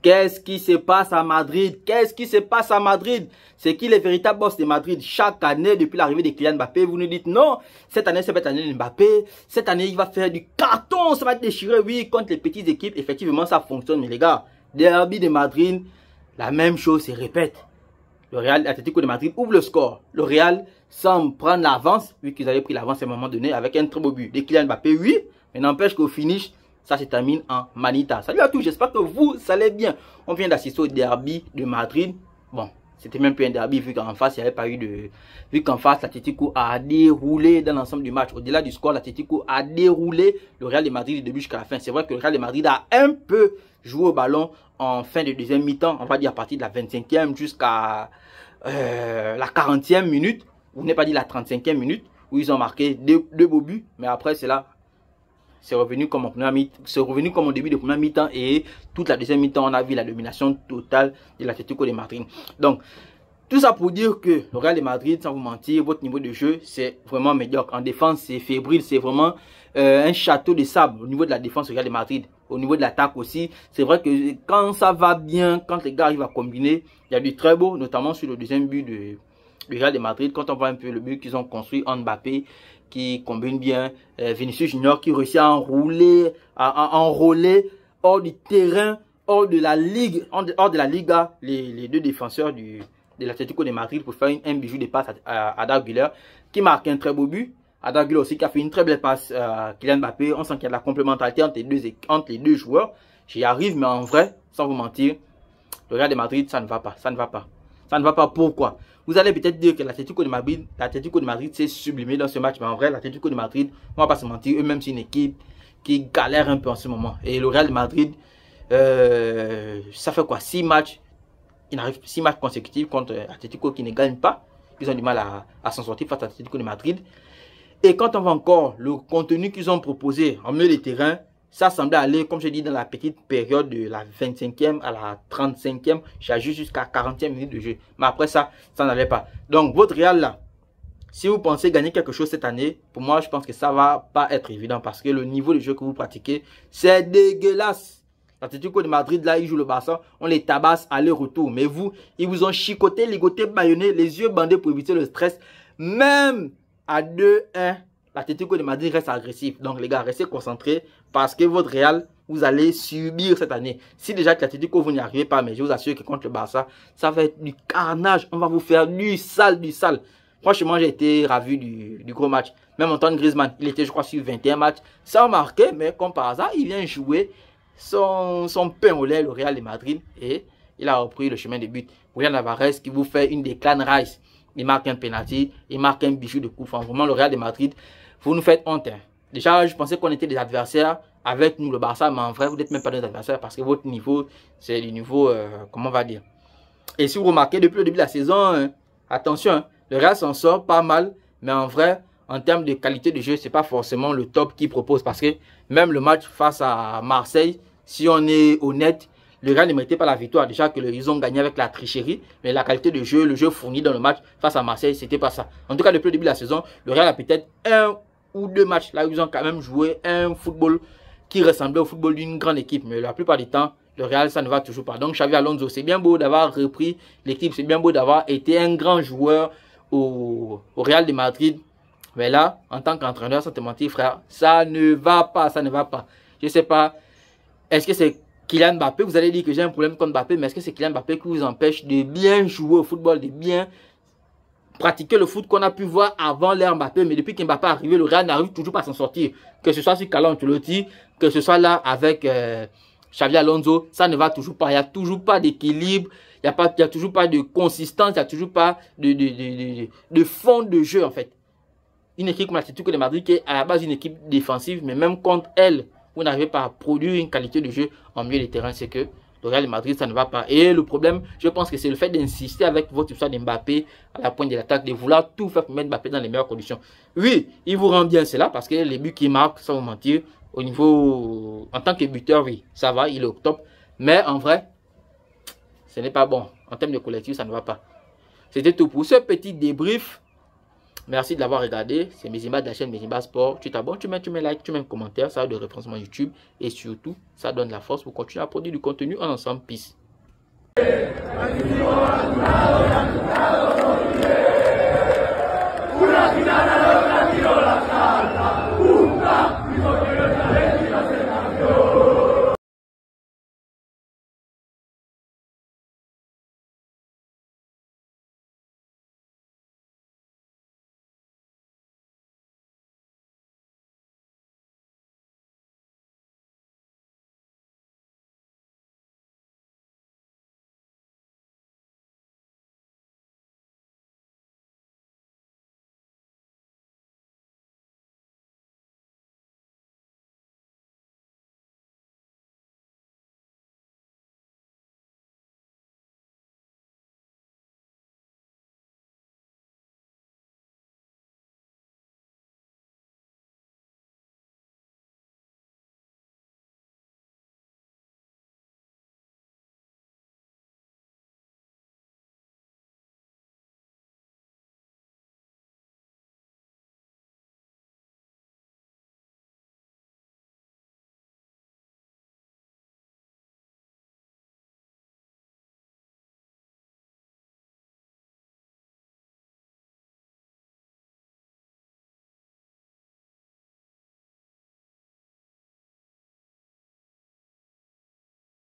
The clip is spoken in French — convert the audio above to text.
Qu'est-ce qui se passe à Madrid? Qu'est-ce qui se passe à Madrid? C'est qui le véritable boss de Madrid? Chaque année, depuis l'arrivée de Kylian Mbappé, vous nous dites non, cette année, c'est pas l'année de Mbappé. Cette année, il va faire du carton, ça va déchirer. Oui, contre les petites équipes, effectivement, ça fonctionne. Mais les gars, derby de Madrid, la même chose se répète. Le Real Atlético de Madrid ouvre le score. Le Real semble prendre l'avance, vu qu'ils avaient pris l'avance à un moment donné, avec un très beau but de Kylian Mbappé, oui. Mais n'empêche qu'au finish, ça se termine en manita. Salut à tous, j'espère que vous allez bien. On vient d'assister au derby de Madrid. Bon, c'était même plus un derby vu qu'en face, il n'y avait pas eu de... Vu qu'en face, l'Atlético a déroulé dans l'ensemble du match. Au-delà du score, l'Atlético a déroulé le Real de Madrid du début jusqu'à la fin. C'est vrai que le Real de Madrid a un peu joué au ballon en fin de deuxième mi-temps. On va dire à partir de la 25e jusqu'à la 40e minute. Ou n'est pas dit la 35e minute. Où ils ont marqué deux beaux buts. Mais après, c'est là... C'est revenu comme au début de première mi-temps et toute la deuxième mi-temps, on a vu la domination totale de l'Atlético de Madrid. Donc, tout ça pour dire que le Real de Madrid, sans vous mentir, votre niveau de jeu, c'est vraiment médiocre. En défense, c'est fébrile, c'est vraiment un château de sable au niveau de la défense du Real de Madrid. Au niveau de l'attaque aussi, c'est vrai que quand ça va bien, quand les gars arrivent à combiner, il y a du très beau, notamment sur le deuxième but du Real de Madrid, quand on voit un peu le but qu'ils ont construit en Mbappé, qui combine bien, Vinicius Junior qui réussit à enrouler, hors du terrain, hors de la ligue, hors de la Liga, les deux défenseurs de l'Atlético de Madrid pour faire un bijou de passe à Arda Güler, qui marque un très beau but. Arda Güler aussi qui a fait une très belle passe à Kylian Mbappé. On sent qu'il y a de la complémentarité entre les deux joueurs. J'y arrive, mais en vrai, sans vous mentir, le Real de Madrid, ça ne va pas, ça ne va pas. Ça ne va pas, pourquoi? Vous allez peut-être dire que l'Atlético de Madrid s'est sublimé dans ce match, mais en vrai, l'Atlético de Madrid, on ne va pas se mentir, eux-mêmes, c'est une équipe qui galère un peu en ce moment. Et le Real de Madrid, ça fait quoi? 6 matchs, 6 matchs consécutifs contre l'Atlético qui ne gagne pas. Ils ont du mal à s'en sortir face à l'Atlético de Madrid. Et quand on voit encore le contenu qu'ils ont proposé en milieu de terrain, ça semblait aller, comme je dis, dans la petite période de la 25e à la 35e, j'ajoute jusqu'à 40e minute de jeu. Mais après ça, ça n'allait pas. Donc, votre Real là, si vous pensez gagner quelque chose cette année, pour moi, je pense que ça ne va pas être évident parce que le niveau de jeu que vous pratiquez, c'est dégueulasse. L'Atlético de Madrid, là, ils jouent le Barça, on les tabasse aller-retour. Mais vous, ils vous ont chicoté, ligoté, bâillonné, les yeux bandés pour éviter le stress. Même à 2-1, l'Atlético de Madrid reste agressif. Donc les gars, restez concentrés parce que votre Real, vous allez subir cette année. Si déjà que l'Atlético, vous n'y arrivez pas, mais je vous assure que contre le Barça, ça va être du carnage. On va vous faire du sale, du sale. Franchement, j'ai été ravi du gros match. Même Antoine Griezmann, il était, je crois, sur 21 matchs. Sans marquer, mais comme par hasard, il vient jouer son pain au lait, le Real de Madrid. Et il a repris le chemin des buts. Julián Álvarez qui vous fait une Declan Rice. Il marque un penalty, il marque un bijou de coup franc. Vraiment, le Real de Madrid, vous nous faites honte. Hein. Déjà, je pensais qu'on était des adversaires avec nous, le Barça, mais en vrai, vous n'êtes même pas des adversaires parce que votre niveau, c'est du niveau, comment on va dire. Et si vous remarquez, depuis le début de la saison, attention, hein, le Real s'en sort pas mal, mais en vrai, en termes de qualité de jeu, ce n'est pas forcément le top qu'il propose parce que même le match face à Marseille, si on est honnête, le Real ne méritait pas la victoire. Déjà que ils ont gagné avec la tricherie, mais la qualité de jeu, le jeu fourni dans le match face à Marseille, c'était pas ça. En tout cas, depuis le début de la saison, le Real a peut-être 1 ou 2 matchs là où ils ont quand même joué un football qui ressemblait au football d'une grande équipe. Mais la plupart du temps, le Real, ça ne va toujours pas. Donc, Xavi Alonso, c'est bien beau d'avoir repris l'équipe, c'est bien beau d'avoir été un grand joueur au Real de Madrid. Mais là, en tant qu'entraîneur, sans te mentir, frère, ça ne va pas, ça ne va pas. Je sais pas, est-ce que c'est Kylian Mbappé? Vous allez dire que j'ai un problème contre Mbappé, mais est-ce que c'est Kylian Mbappé qui vous empêche de bien jouer au football, de bien pratiquer le foot qu'on a pu voir avant l'ère Mbappé? Mais depuis qu'Mbappé est arrivé, le Real n'arrive toujours pas à s'en sortir. Que ce soit sur Carlo Ancelotti, que ce soit là avec Xavi Alonso, ça ne va toujours pas. Il n'y a toujours pas d'équilibre, il n'y a toujours pas de consistance, il n'y a toujours pas de fond de jeu en fait. Une équipe comme l'Atlético de Madrid qui est à la base une équipe défensive, mais même contre elle, vous n'arrivez pas à produire une qualité de jeu en milieu de terrain, c'est que le Real de Madrid, ça ne va pas. Et le problème, je pense que c'est le fait d'insister avec votre histoire d'Mbappé à la pointe de l'attaque, de vouloir tout faire pour mettre Mbappé dans les meilleures conditions. Oui, il vous rend bien cela parce que les buts qu'il marque, sans vous mentir, au niveau, en tant que buteur, oui, ça va, il est au top. Mais en vrai, ce n'est pas bon. En termes de collectif, ça ne va pas. C'était tout pour ce petit débrief. Merci de l'avoir regardé. C'est Mezimba de la chaîne Mezimba Sport. Tu t'abonnes, tu mets un like, tu mets un commentaire. Ça a de référencement YouTube. Et surtout, ça donne la force pour continuer à produire du contenu en ensemble. Peace. Una